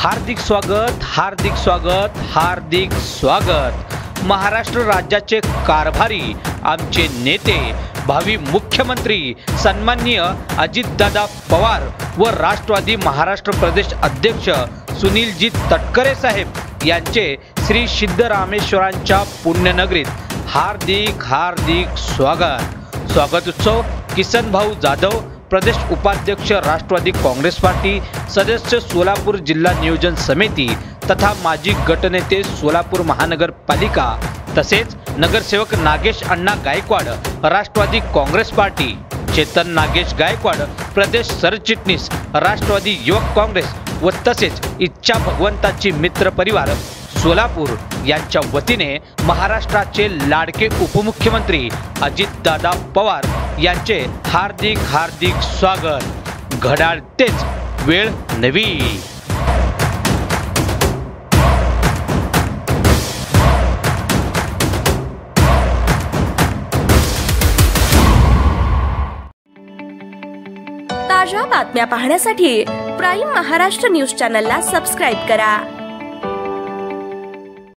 हार्दिक स्वागत, हार्दिक स्वागत, हार्दिक स्वागत। महाराष्ट्र राज्याचे कारभारी आमचे नेते, भावी मुख्यमंत्री सन्माननीय अजितदादा पवार व राष्ट्रवादी महाराष्ट्र प्रदेश अध्यक्ष सुनीलजी तटकरे साहेब यांचे श्री सिद्धरामेश्वरांच्या पुण्यनगरीत हार्दिक हार्दिक स्वागत। स्वागत उत्सव किसन भाऊ जाधव, प्रदेश उपाध्यक्ष राष्ट्रवादी काँग्रेस पार्टी, सदस्य सोलापूर जिल्हा नियोजन समिती तथा माजी गटनेते सोलापूर महानगरपालिका, तसेच नगरसेवक नागेश अण्णा गायकवाड राष्ट्रवादी काँग्रेस पार्टी, चेतन नागेश गायकवाड प्रदेश सरचिटणीस राष्ट्रवादी युवक काँग्रेस व तसेच इच्छा भगवंताची मित्र परिवार सोलापूर यांच्या वतीने महाराष्ट्राचे लाडके उपमुख्यमंत्री अजितदादा पवार यांचे हार्दिक हार्दिक स्वागत। घड्याळ तेच, वेळ नवी। ताज्या बातम्या पाहण्यासाठी प्राईम महाराष्ट्र न्यूज चॅनलला सबस्क्राईब करा।